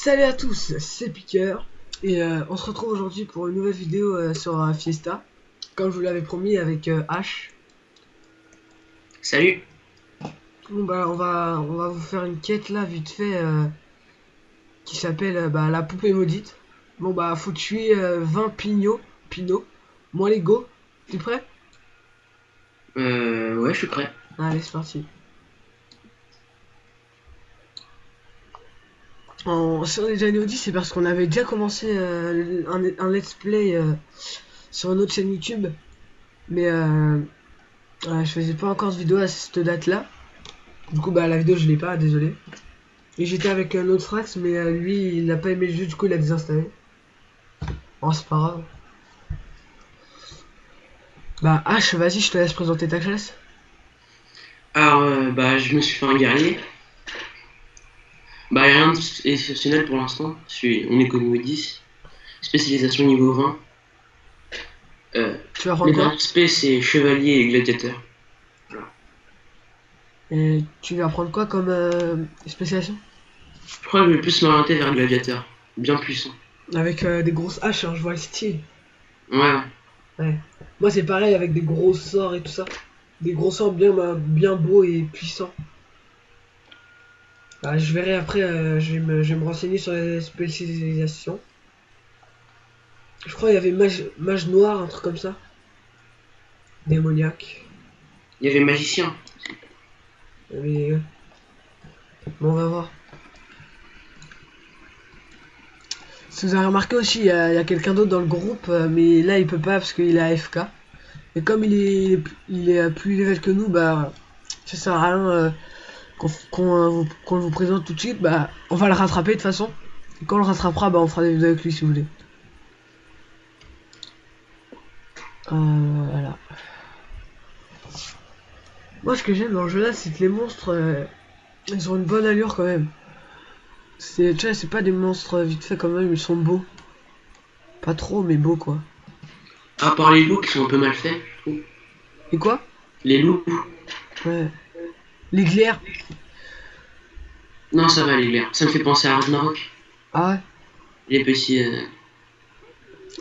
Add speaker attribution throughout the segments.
Speaker 1: Salut à tous, c'est Piqueur et on se retrouve aujourd'hui pour une nouvelle vidéo sur Fiesta, comme je vous l'avais promis avec H.
Speaker 2: Salut.
Speaker 1: Bon bah on va vous faire une quête là vite fait qui s'appelle la poupée maudite. Bon bah faut tuer 20 Pinot, moins les go. T'es prêt?
Speaker 2: Ouais, je suis prêt.
Speaker 1: Allez c'est parti. Si on est déjà niveau 10 c'est parce qu'on avait déjà commencé un let's play sur une autre chaîne YouTube, mais je faisais pas encore de vidéo à cette date là. Du coup, bah la vidéo je l'ai pas, désolé. Et j'étais avec un autre Frax, mais lui il n'a pas aimé le jeu, du coup il a désinstallé. Oh, c'est pas grave. Bah, H, vas-y, je te laisse présenter ta classe.
Speaker 2: Alors, je me suis fait un guerrier. Bah, rien d'exceptionnel pour l'instant. On est qu'au niveau 10. Spécialisation niveau 20.
Speaker 1: Tu vas prendre
Speaker 2: Les
Speaker 1: quoi?
Speaker 2: dernières spé, c'est chevalier et gladiateur. Voilà.
Speaker 1: Et tu vas prendre quoi comme spécialisation?
Speaker 2: Je crois que je vais plus m'orienter vers gladiateur. Bien puissant.
Speaker 1: Avec des grosses haches, hein, je vois le style.
Speaker 2: Ouais, ouais.
Speaker 1: Ouais. Moi c'est pareil avec des gros sorts et tout ça. Des gros sorts bien beaux et puissants. Bah, je verrai après, je vais me renseigner sur les spécialisations. Je crois qu'il y avait mage noir, un truc comme ça. Démoniaque.
Speaker 2: Il y avait magicien.
Speaker 1: Mais bon, on va voir. Si vous avez remarqué aussi, il y a quelqu'un d'autre dans le groupe, mais là il peut pas parce qu'il est AFK. Et comme il est plus level que nous, bah ça sert à rien qu'on vous présente tout de suite. Bah on va le rattraper de toute façon. Et quand on le rattrapera, bah on fera des vidéos avec lui si vous voulez. Voilà. Moi ce que j'aime dans le jeu là, c'est que les monstres, ils ont une bonne allure quand même. Tu vois, c'est pas des monstres vite fait quand même, ils sont beaux. Pas trop, mais beaux quoi.
Speaker 2: À part les loups qui sont un peu mal faits, je trouve.
Speaker 1: Et quoi?
Speaker 2: Les loups.
Speaker 1: Ouais. Les glaires.
Speaker 2: Non, ça va, les glaires. Ça me fait penser à Ragnarok.
Speaker 1: Ah ouais.
Speaker 2: Les petits.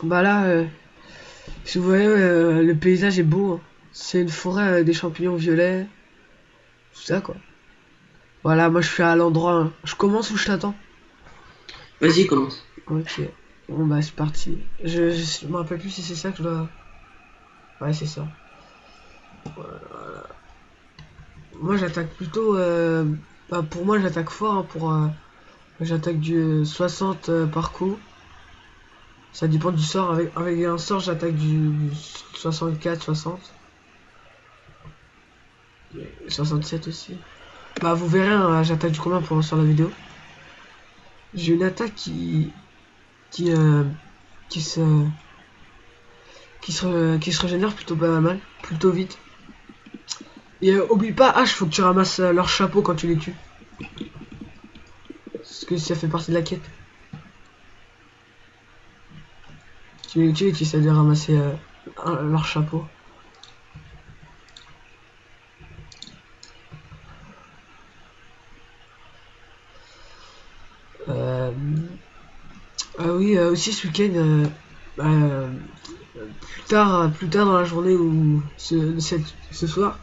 Speaker 1: Bah là, si vous voyez, le paysage est beau, hein. C'est une forêt avec des champignons violets, tout ça quoi. Voilà, moi je suis à l'endroit, hein. Je commence où je t'attends?
Speaker 2: Vas-y, commence.
Speaker 1: Ok. Bon bah c'est parti. Je me rappelle plus si c'est ça que je dois... Ouais c'est ça. Moi j'attaque plutôt... Bah, pour moi j'attaque fort, hein, j'attaque du 60 par coup. Ça dépend du sort. Avec un sort j'attaque du 64, 60. 67 aussi. Bah vous verrez, hein, j'attaque du combien pour sur la vidéo. J'ai une attaque qui euh, qui se qui se régénère plutôt pas mal, plutôt vite. Et oublie pas H, faut que tu ramasses leur chapeau quand tu les tues. Parce que ça fait partie de la quête. Tu les tues et tu essaies de ramasser leur chapeau. Euh, Ah oui, aussi ce week-end, euh, plus tard dans la journée ou ce soir,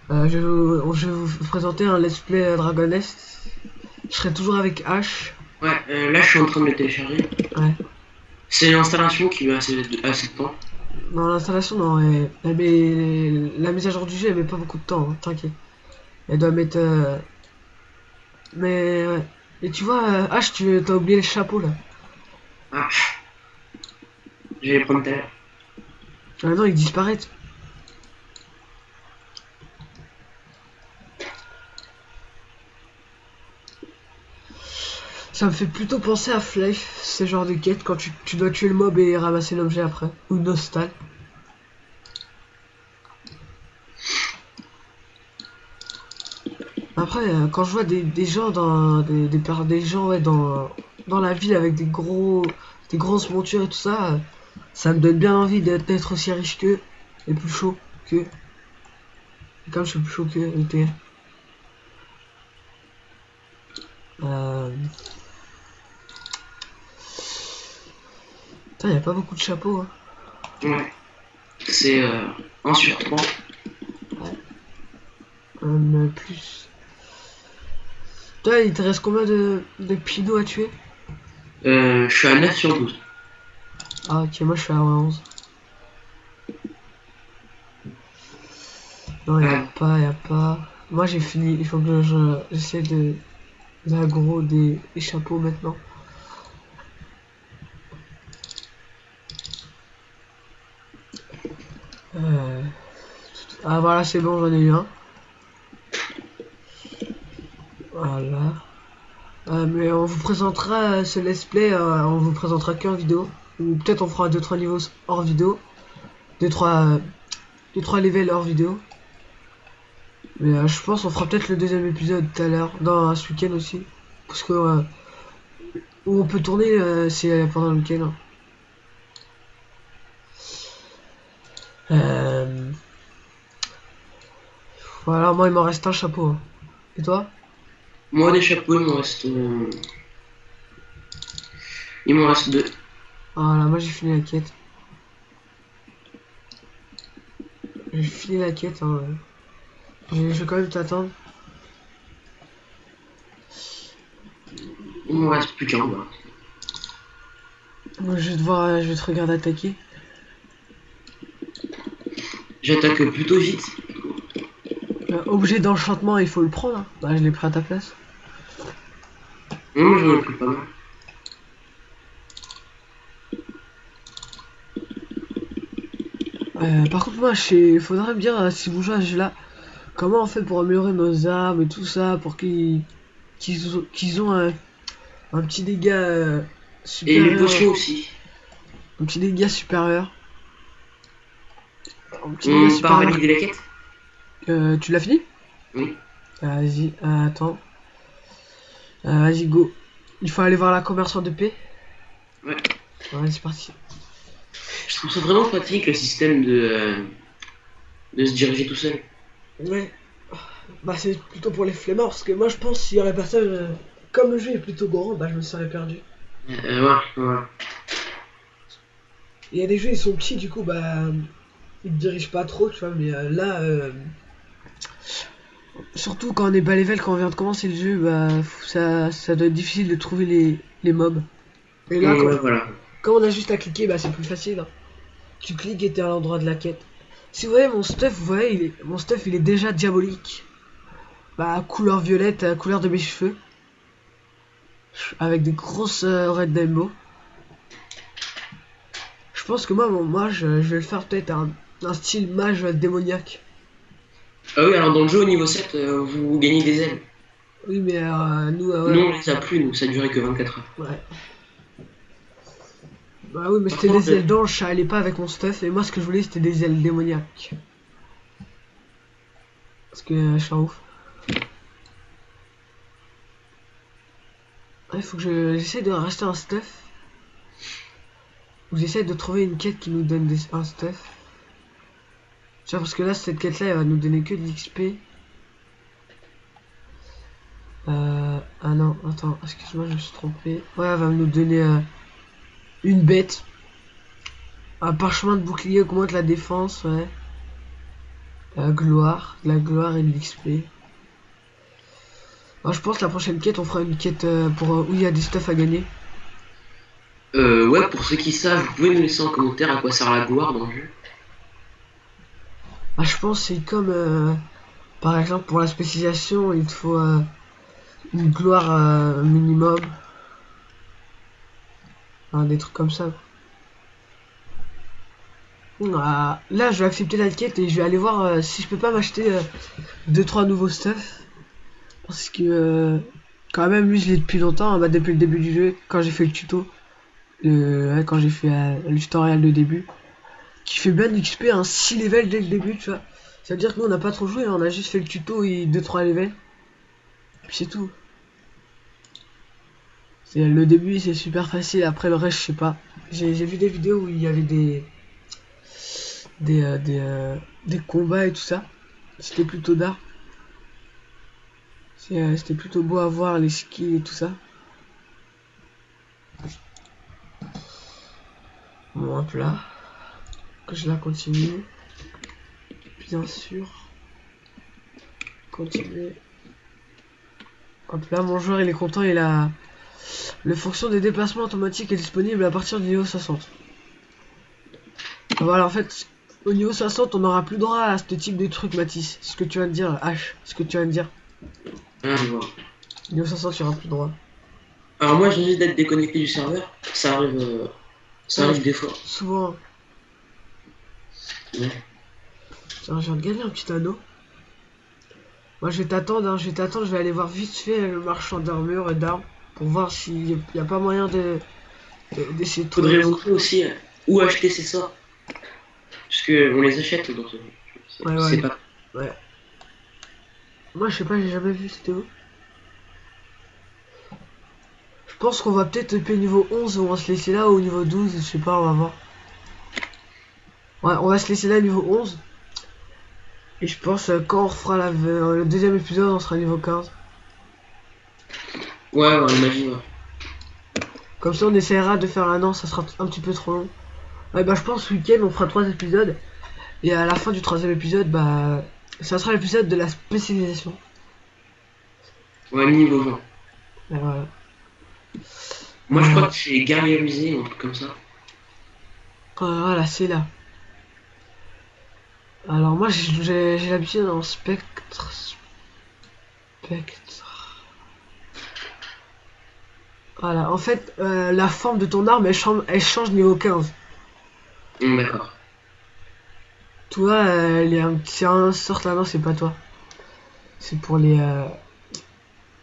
Speaker 1: je vais vous présenter un let's play Dragon Nest. Je serai toujours avec H.
Speaker 2: Ouais, là, je suis en train de le télécharger.
Speaker 1: Ouais.
Speaker 2: C'est l'installation qui va assez de temps.
Speaker 1: Dans l'installation, non, la mise à jour du jeu, elle met pas beaucoup de temps, hein, t'inquiète. Elle doit mettre... Mais ouais. Et tu vois, H, t'as oublié le chapeau là.
Speaker 2: Ah, je vais les prendre tout à l'heure.
Speaker 1: Maintenant, ils disparaissent. Ça me fait plutôt penser à Flife, ce genre de quête, quand tu dois tuer le mob et ramasser l'objet après. Ou Nostal. Après, quand je vois des gens des gens ouais, dans la ville avec des grosses montures et tout ça, ça me donne bien envie d'être aussi riche qu'eux et plus chaud qu'eux. Et comme je suis plus chaud qu'eux, ok. Euh, Putain, y a pas beaucoup de chapeaux, hein.
Speaker 2: Ouais. C'est 1 sur 3.
Speaker 1: Plus. Toi, il te reste combien de pinots à tuer?
Speaker 2: Je suis à 9 sur 12.
Speaker 1: Ah, ok, moi je suis à 11. Non, y a pas. Moi j'ai fini, il faut que j'essaie d'aggro des chapeaux maintenant. Euh, Ah voilà, c'est bon, j'en ai eu un. Voilà. Mais on vous présentera ce let's play, on vous présentera qu'en vidéo. Ou peut-être on fera 2-3 niveaux hors vidéo. 2-3 levels hors vidéo. Mais je pense on fera peut-être le deuxième épisode tout à l'heure, dans ce week-end aussi. Parce que où on peut tourner, c'est pendant le week-end. Euh, Voilà, moi il m'en reste un chapeau, hein. Et toi?
Speaker 2: Moi, des chapeaux, il m'en reste 2.
Speaker 1: Voilà, moi j'ai fini la quête. J'ai fini la quête, hein. Je vais quand même t'attendre.
Speaker 2: Il m'en reste plus qu'un. Voilà.
Speaker 1: Moi je vais te regarder attaquer.
Speaker 2: J'attaque plutôt vite.
Speaker 1: Objet d'enchantement, il faut le prendre, hein. Bah je l'ai pris à ta place.
Speaker 2: J'en ai pris pas mal.
Speaker 1: Par contre moi il faudrait me dire si vous jouez à ce jeu là, comment on fait pour améliorer nos armes et tout ça, pour qu'ils ont un petit dégât
Speaker 2: Et les
Speaker 1: supérieur.
Speaker 2: potions aussi.
Speaker 1: Un petit dégât supérieur. Un petit dégât
Speaker 2: On part
Speaker 1: supérieur.
Speaker 2: valider la quête.
Speaker 1: Tu l'as fini?
Speaker 2: Oui.
Speaker 1: Vas-y, attends. Vas-y, go. Il faut aller voir la commerçante de paix.
Speaker 2: Ouais.
Speaker 1: Ouais, c'est parti.
Speaker 2: Je trouve ça vraiment pratique le système de se diriger tout seul.
Speaker 1: Ouais. Bah, c'est plutôt pour les flemmards, parce que moi je pense s'il y aurait personne. Comme le jeu est plutôt grand, bah je me serais perdu.
Speaker 2: Ouais.
Speaker 1: Il y a des jeux, ils sont petits, du coup, bah. Ils te dirigent pas trop, tu vois, mais là. Surtout quand on est bas level, quand on vient de commencer le jeu, bah. Ça doit être difficile de trouver les mobs. Et là,
Speaker 2: Ouais, voilà.
Speaker 1: quand on a juste à cliquer, bah c'est plus facile, hein. Tu cliques et t'es à l'endroit de la quête. Si vous voyez mon stuff, vous voyez, mon stuff il est déjà diabolique. Bah, couleur violette, couleur de mes cheveux. Avec des grosses red rainbow. Je pense que moi je vais le faire peut-être un style mage démoniaque.
Speaker 2: Ah oui, alors dans le jeu au niveau 7, vous gagnez des ailes.
Speaker 1: Oui, mais nous,
Speaker 2: Nous,
Speaker 1: ouais.
Speaker 2: on les a plus, nous, ça durait que 24 heures.
Speaker 1: Ouais. Bah oui, mais
Speaker 2: Par
Speaker 1: c'était
Speaker 2: contre,
Speaker 1: des ailes d'ange, ça allait pas avec mon stuff. Et moi, ce que je voulais, c'était des ailes démoniaques. Parce que je suis un ouf. Il faut que j'essaie de rester un stuff. Ou j'essaie de trouver une quête qui nous donne un stuff. Tu vois, parce que là, cette quête-là, elle va nous donner que de l'XP. Ah non, attends, excuse-moi, je me suis trompé. Ouais, elle va nous donner une bête. Un parchemin de bouclier augmente la défense, ouais. La gloire et de l'XP. Moi, je pense que la prochaine quête, on fera une quête pour où il y a des stuff à gagner.
Speaker 2: Ouais, pour ceux qui savent, vous pouvez nous laisser en commentaire à quoi sert la gloire dans le jeu.
Speaker 1: Ah, je pense que c'est comme, par exemple, pour la spécialisation, il te faut une gloire minimum. Des trucs comme ça. Ah, là, je vais accepter la quête et je vais aller voir si je peux pas m'acheter 2-3 nouveaux stuff. Parce que, quand même, lui, je l'ai depuis longtemps, hein, bah, depuis le début du jeu, quand j'ai fait le tuto. Ouais, quand j'ai fait le tutoriel de début. Qui fait bien d'XP, un 6 levels dès le début, tu vois. Ça veut dire que nous, on n'a pas trop joué, hein, on a juste fait le tuto et 2-3 levels. Puis c'est tout. Le début, c'est super facile, après le reste, je sais pas. J'ai vu des vidéos où il y avait des combats et tout ça. C'était plutôt d'art. C'était plutôt beau à voir, les skills et tout ça. Bon, hop là. Que je la continue. Bien sûr. Continuer. Hop là, mon joueur il est content, il a... La fonction des déplacements automatiques est disponible à partir du niveau 60. Voilà, en fait, au niveau 60, on n'aura plus droit à ce type de truc, Mathis. Ce que tu viens de dire, H. Ce que tu viens de dire.
Speaker 2: Ah, je vois.
Speaker 1: Niveau 60, tu n'auras plus droit.
Speaker 2: Alors moi, je viens juste d'être déconnecté du serveur. Ça arrive des fois.
Speaker 1: Souvent.
Speaker 2: Ouais.
Speaker 1: Tiens, je viens de gagner un petit anneau. Moi, je vais t'attendre, hein, je vais aller voir vite fait le marchand d'armure et d'armes. Pour voir s'il n'y a pas moyen d'essayer de
Speaker 2: Faudrait
Speaker 1: trouver.
Speaker 2: montrer aussi où acheter ces sorts. Parce que on les achète dans ce jeu.
Speaker 1: Ouais,
Speaker 2: C'est
Speaker 1: ouais.
Speaker 2: pas.
Speaker 1: Ouais. Moi, je sais pas, j'ai jamais vu, c'était où. Je pense qu'on va peut-être EP niveau 11 ou on va se laisser là, ou au niveau 12, je sais pas, on va voir. Ouais, on va se laisser là, niveau 11. Et je pense quand on refera le deuxième épisode, on sera niveau 15.
Speaker 2: Ouais, ouais, on imagine, ouais.
Speaker 1: Comme ça, on essaiera de faire un an, ça sera un petit peu trop long. Ouais, bah, je pense ce week-end, on fera 3 épisodes. Et à la fin du troisième épisode, bah, ça sera l'épisode de la spécialisation.
Speaker 2: Ouais, niveau 20.
Speaker 1: Et voilà.
Speaker 2: Moi, je crois que c'est guerrier rusé, un truc comme ça.
Speaker 1: Voilà, c'est là. Alors moi j'ai l'habitude en spectre. Voilà, en fait la forme de ton arme elle change niveau 15.
Speaker 2: D'accord.
Speaker 1: Toi c'est un sort là, non c'est pas toi. C'est pour les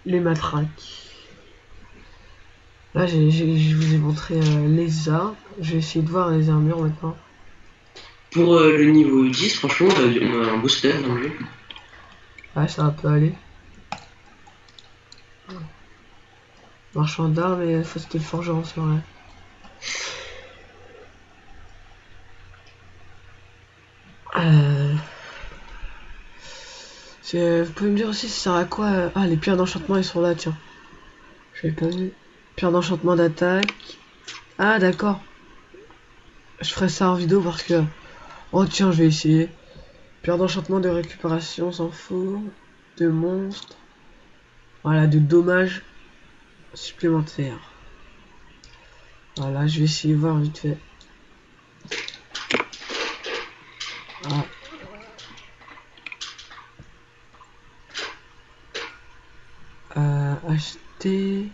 Speaker 1: matraques. Là je vous ai montré les armes. Je vais essayer de voir les armures maintenant.
Speaker 2: Pour le niveau 10, franchement, on a un booster dans le jeu.
Speaker 1: Ouais ça peut aller. Marchand d'armes et ça c'était le forgeron c'est vrai. Vous pouvez me dire aussi ça sert à quoi Ah les pierres d'enchantement ils sont là tiens. J'avais pas vu. Pierre d'enchantement d'attaque. Ah d'accord. Je ferai ça en vidéo parce que... Oh tiens je vais essayer. Pierre d'enchantement de récupération, on s'en fout. De monstres. Voilà, de dommages supplémentaires. Voilà, je vais essayer de voir vite fait. Ah. Acheter...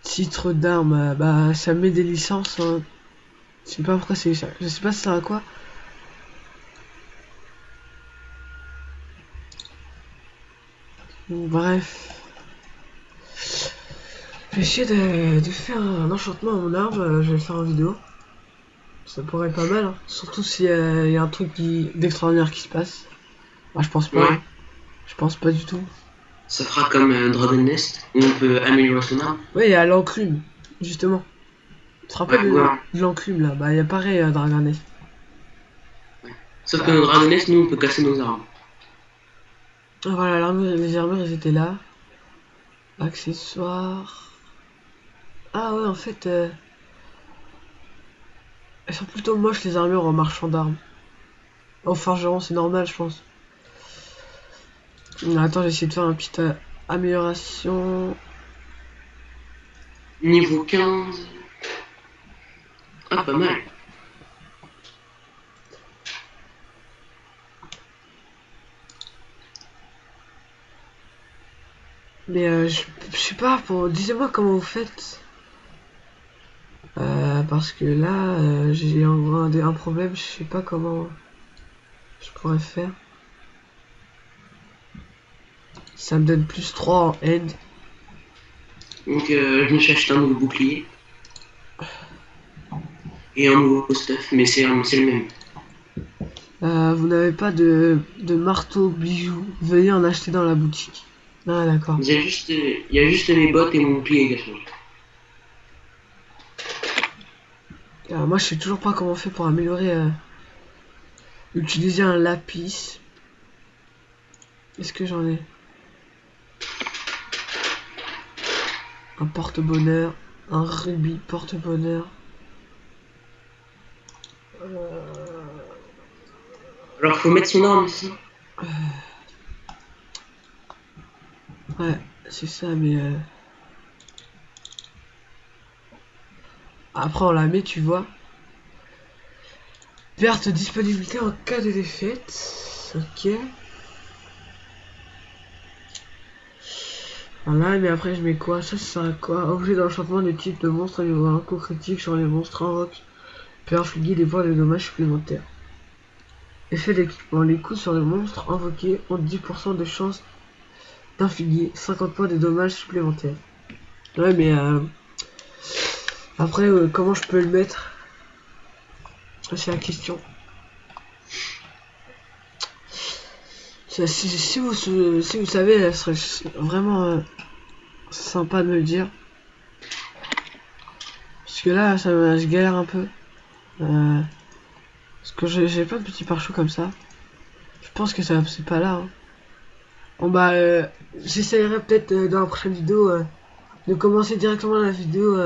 Speaker 1: Titre d'armes, bah ça met des licences. Hein. Je sais pas pourquoi c'est ça. Je sais pas ça sert à quoi. Bref. Je vais essayer de faire un enchantement à mon arme. Je vais le faire en vidéo. Ça pourrait être pas mal. Hein. Surtout s'il y a un truc d'extraordinaire qui se passe. Bah, je pense pas.
Speaker 2: Ouais.
Speaker 1: Hein. Je pense pas du tout.
Speaker 2: Ça fera comme Dragon Nest, où on peut améliorer son arme.
Speaker 1: Ouais, il y a l'enclume, justement. Tu te rappelles
Speaker 2: Ouais, ouais.
Speaker 1: de l'enclume là? Bah, il y a pareil à Dragon Nest.
Speaker 2: Sauf que dans Dragon Nest, nous, on peut casser nos armes.
Speaker 1: Ah, voilà, les armures, elles étaient là. Accessoires. Ah ouais, en fait, elles sont plutôt moches les armures en marchand d'armes. En forgeron, c'est normal, je pense. Attends, j'essaie de faire une petite amélioration.
Speaker 2: Niveau 15. Ah, pas mal.
Speaker 1: Mais je sais pas, disez-moi comment vous faites. Parce que là, j'ai un problème, je sais pas comment je pourrais faire. Ça me donne plus 3 en aide.
Speaker 2: Donc, je me suis acheté un nouveau bouclier. Et un nouveau stuff, mais c'est le même.
Speaker 1: Vous n'avez pas de marteau bijou. Veuillez en acheter dans la boutique. Ah d'accord.
Speaker 2: Il y a juste mes bottes et mon bouclier qui a changé.
Speaker 1: Moi je sais toujours pas comment on fait pour améliorer. Utiliser un lapis. Est-ce que j'en ai? Un porte-bonheur. Un rubis porte-bonheur.
Speaker 2: Alors faut mettre son arme ici.
Speaker 1: Ouais, c'est ça, mais après on la met, tu vois. Perte de disponibilité en cas de défaite. Ok. Voilà, mais après je mets quoi? Ça sert à quoi? Objet d'enchantement de type de monstre à niveau 1, coup critique sur les monstres invoquent peut infliger des points de dommages supplémentaires. Effet d'équipement, les coups sur les monstres invoqués ont 10% de chance d'infliger 50 points de dommages supplémentaires. Ouais, mais après comment je peux le mettre? C'est la question. Si vous savez, ça serait vraiment sympa de me le dire. Parce que là, je galère un peu. Parce que j'ai pas de petits pare-choux comme ça. Je pense que ça c'est pas là. Hein. Bon bah, j'essayerai peut-être dans la prochaine vidéo de commencer directement la vidéo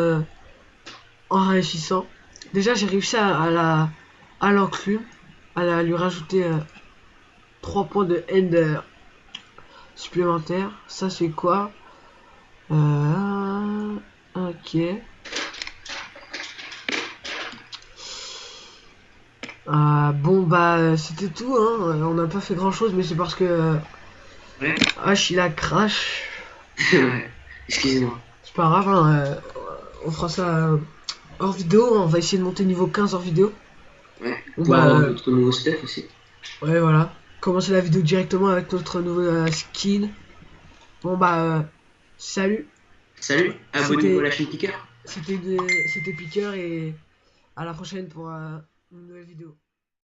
Speaker 1: en réussissant. Déjà, j'ai réussi à l'enclume, lui rajouter 3 points de end supplémentaires. Ça, c'est quoi? Ok. Bon bah c'était tout hein. On n'a pas fait grand chose mais c'est parce que
Speaker 2: Ouais.
Speaker 1: H il a crash.
Speaker 2: Ouais. Excusez-moi.
Speaker 1: C'est pas grave hein, on fera ça hors vidéo, on va essayer de monter niveau 15 hors vidéo.
Speaker 2: Ouais.
Speaker 1: Bon
Speaker 2: Pour
Speaker 1: bah
Speaker 2: avoir notre nouveau stuff aussi.
Speaker 1: ouais voilà. Commencer la vidéo directement avec notre nouveau skin. Bon bah salut.
Speaker 2: Salut, abonnez-vous à la chaîne Piqueur.
Speaker 1: C'était Piqueur et à la prochaine pour une nouvelle vidéo.